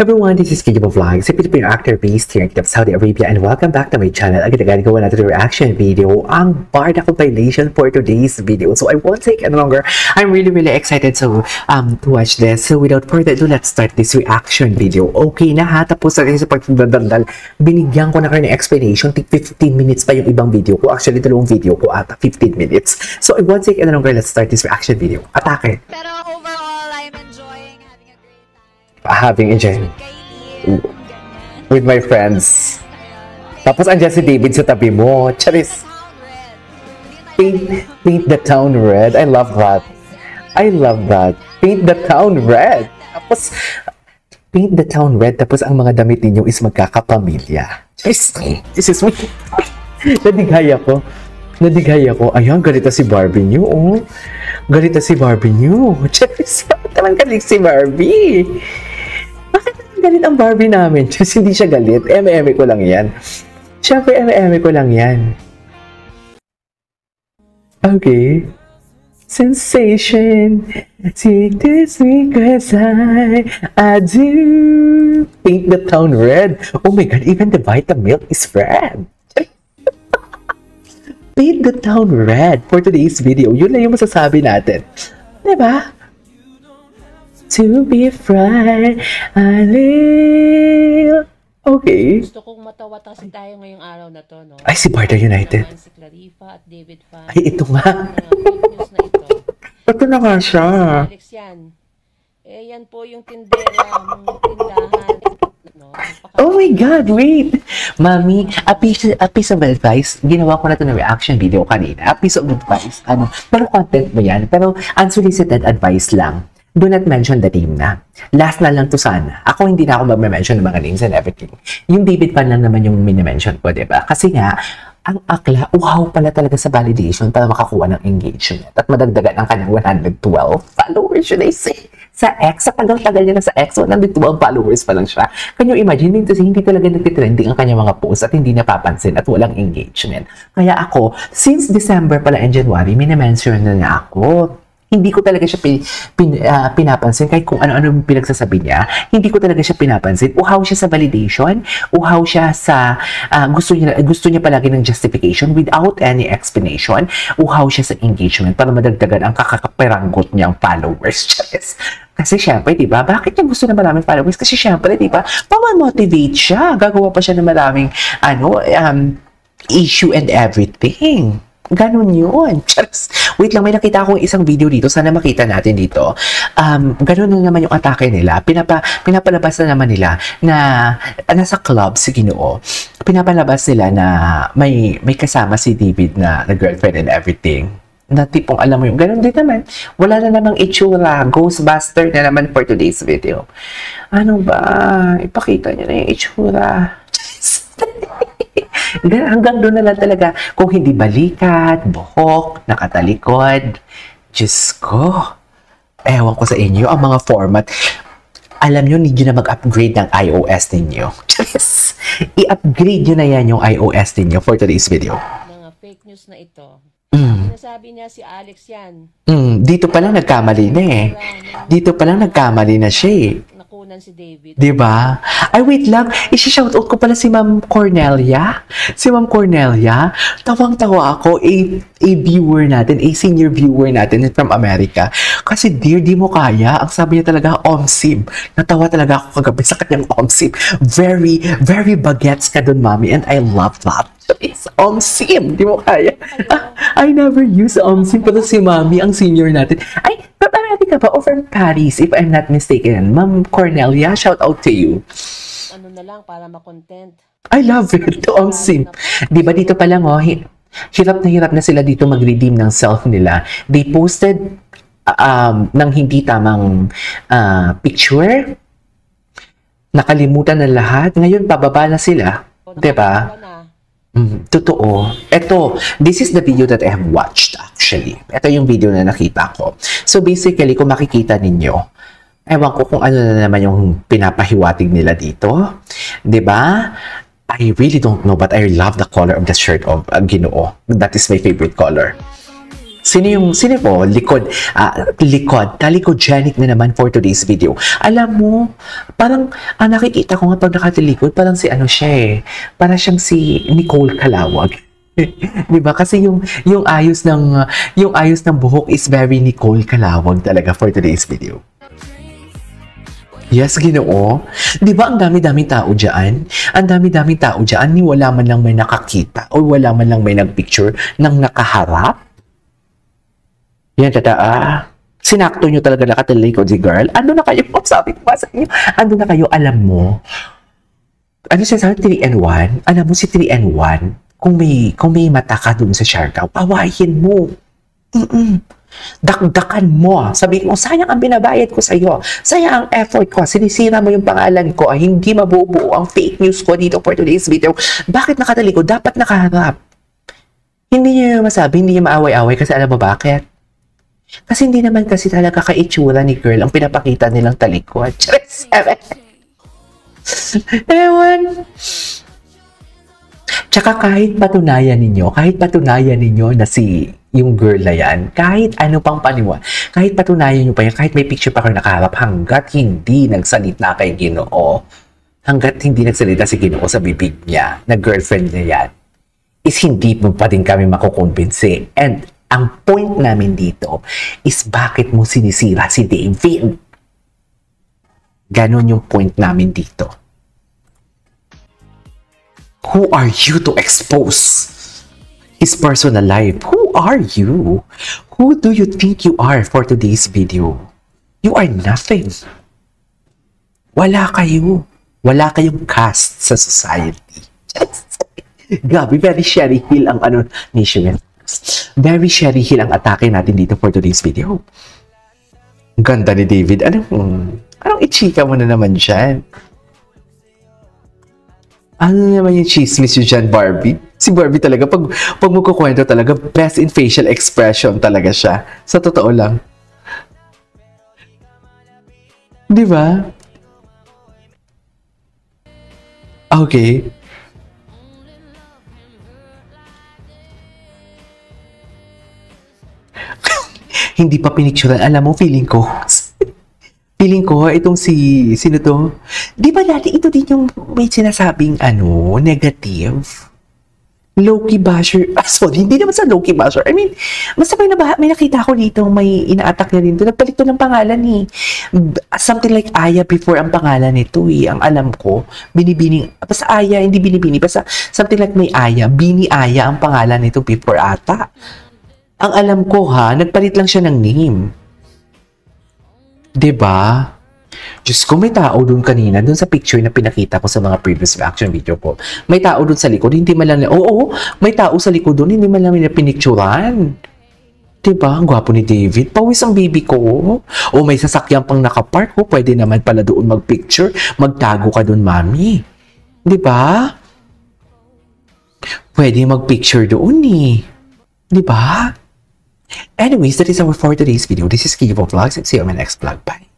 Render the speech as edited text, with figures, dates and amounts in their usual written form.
Everyone, this is Kijibo Vlogs, a Filipino actor based here in Saudi Arabia, and welcome back to my channel. Agad-agad gawa natin reaction video, ang Barda compilation for today's video. So I won't take any longer. I'm really excited to watch this. So without further ado, let's start this reaction video. Okay na ha, tapos na rin sa pagdadaldal. Binigyan ko na kayo ng explanation. 15 minutes pa yung ibang video ko. Actually, dalawang video ko ata 15 minutes. So I won't take any longer. Let's start this reaction video. Atake! Pero overall, I'm enjoying having enjoyed with my friends. Tapos andyan si David sa tabi mo. Charis. Paint the town red. I love that. I love that. Paint the town red. Tapos paint the town red. Tapos ang mga damit ninyo is magkakapamilya. Charis. This is me. Nadigaya ko. Ayan, galita si Barbie niyo. Oh. Galita si Barbie niyo. Charis. Taman galit si Barbie. Galit ang Barbie namin. Just hindi siya galit. Eme-eme ko lang yan. Siyempre, eme-eme ko lang yan. Okay. Sensation. Take this week as I do. Paint the town red. Oh my God, even the Vitamilk is red. Paint the town red for today's video. Yun lang yung masasabi natin. Diba? To be fried, I live. Okay. Gusto kong matawa-tasi tayo ngayong araw na to, no? Ay, si Barda United. Si Clarifa at David Fan. Ay, ito nga. News na ito. Ito na nga siya. Alex yan. Eh, yan po yung tindera, mga tindahan. No? Oh my God, wait. Mami, a piece of advice. Ginawa ko na ito na reaction video kanina. A piece of advice. Pero content mo yan. Pero unsolicited advice lang. Do not mention the name na. Last na lang to sana. Ako hindi na ako mag-mention ng mga names and everything. Yung David Fan lang naman yung mini-mention ko, diba? Kasi nga, ang akla, uhaw pala talaga sa validation para makakuha ng engagement at madagdagan ang kanyang 112 followers, should I say? Sa X, sa tagal-tagal niya na sa X, 112 followers pa lang siya. Can you imagine? Hindi talaga nagtitrending ang kanyang mga posts at hindi napapansin at walang engagement. Kaya ako, since December pala and January, mini-mention na niya ako. Hindi ko talaga siya pinapansin kahit kung ano-ano yung pinagsasabi niya. Hindi ko talaga siya pinapansin. Uhaw siya sa validation. Uhaw siya sa gusto niya palagi ng justification without any explanation. Uhaw siya sa engagement para madagdagan ang kakakaperanggot niyang followers. Kasi syempre, di ba? Bakit niya gusto na maraming followers? Kasi syempre, di ba? Paman-motivate siya. Gagawa pa siya ng maraming issue and everything. Ganon yun. Wait lang, may nakita akong isang video dito. Sana makita natin dito. Ganon na naman yung atake nila. Pinapalabas na naman nila na nasa club si Ginoo. Pinapalabas nila na may kasama si David na girlfriend and everything. Na tipong alam mo yung ganon din naman. Wala na namang itsura. Ghostbuster na naman for today's video. Ano ba? Ipakita niyo na yung itsura. Hanggang doon na lang talaga. Kung hindi balikat, buhok, nakatalikod. Diyos ko. Ewan ko sa inyo, ang mga format. Alam nyo, need nyo na mag-upgrade ng iOS ninyo. Yes! I-upgrade nyo na yan yung iOS ninyo for today's video. Mga fake news na ito. Sinasabi niya si Alex yan. Dito pa lang nagkamali na eh. Dito pa lang nagkamali na siya eh. Si David. Diba? Ay, wait lang. Isi-shoutout ko pala si Ma'am Cornelia. Si Ma'am Cornelia. Tawang-tawa ako. A viewer natin, a senior viewer natin from America. Kasi, dear, di mo kaya. Ang sabi niya talaga, omsim. Natawa talaga ako kagabi sa kanyang omsim. Very bagets ka dun, Mami. And I love that. It's omsim. Di mo kaya. I never use omsim. Pero si Mami, ang senior natin. Ay, America ba? O from Paris, if I'm not mistaken. Ma'am Cornelia, shout out to you. Ano na lang, para makontent. I love it. Omsim. Diba dito pa lang, oh, hirap na sila dito mag-redeem ng self nila. They posted ng hindi tamang picture. Nakalimutan na lahat. Ngayon, pababa na sila. Diba? Totoo. Ito, this is the video that I have watched actually. Ito yung video na nakita ko. So basically, kung makikita ninyo, ewan ko kung ano na naman yung pinapahiwatig nila dito. 'Di ba? I really don't know, but I love the color of the shirt of Ginoo. That is my favorite color. Sino po? Likod. Talikogenic na naman for today's video. Alam mo, parang, nakikita ko nga pag nakatilikod, parang si ano siya eh. Parang siyang si Nicole Calawag. Diba? Kasi yung ayos ng buhok is very Nicole Calawag talaga for today's video. Yes, Ginoo. Di ba ang dami-daming tao dyan? Ang dami-daming tao dyan, ni wala man lang may nakakita o wala man lang may nagpicture ng nakaharap. Yan, sinakto nyo talaga nakatilikod si girl. Ando na kayo, sabi ko ba sa inyo, ando na kayo, alam mo, ano siya sabi, 3-in-1? Alam mo si 3-in-1, kung may mata ka dun sa Siargao, pawahin mo. Dakdakan mo. Sabi ko, sayang ang binabayad ko sa'yo. Sayang ang effort ko. Sinisira mo yung pangalan ko. Hindi mabubuo ang fake news ko dito for today's video. Bakit nakatalikod? Dapat nakaharap. Hindi niyo masabi, hindi niyo maaway-away kasi alam mo bakit? Kasi hindi naman kasi talaga kaitsura ni girl ang pinapakita nilang talikod. Ewan. Tsaka kahit patunayan ninyo na yung girl na yan, kahit ano pang kahit patunayan nyo pa yan, kahit may picture pa kayo nakaharap, hanggat hindi nagsalita kay Ginoo, hanggat hindi nagsalita si Ginoo sa bibig niya, na girlfriend niya yan, is hindi mo pa din kami makukumbinsi. And ang point namin dito is bakit mo sinisira si David. Ganon yung point namin dito. Who are you to expose his personal life? Who are you? Who do you think you are for today's video? You are nothing. Wala kayo. Wala kayong cast sa society. Gabi, very Sherry Hill ang nation. Very Sherry Hill ang atake natin dito for today's video. Ganda ni David. Anong ichika mo na naman dyan? Ano naman yung chismis yun dyan, Barbie? Si Barbie talaga, pag magkukwento talaga, best in facial expression talaga siya. Sa totoo lang. Di ba? Okay. Hindi pa pinicturean. Alam mo, feeling ko, itong sino to? Di ba dati ito din yung may sinasabing negative? Low-key basher. Sorry, hindi naman sa low-key basher. I mean, basta may nakita ko dito, may ina-attack na rin to. Nagpalit to ng pangalan eh. Something like Aya before ang pangalan nito eh. Ang alam ko, binibining, basta Aya, hindi binibini. Basta something like may Aya, Bini Aya ang pangalan nito before ata. Ang alam ko nagpalit lang siya ng name. Diba? Diyos ko, may tao doon kanina, doon sa picture na pinakita ko sa mga previous reaction video ko. May tao doon sa likod, hindi man lang, may tao sa likod doon, hindi man lang nila pinicturan. Diba? Ang gwapo ni David. Pawis ang baby ko. O may sasakyan pang nakapark ko, pwede naman pala doon magpicture. Magtago ka doon, mami. Diba? Pwede magpicture doon eh. Diba? Anyways, that is our for today's video. This is Kivo Vlogs and see you on my next vlog. Bye!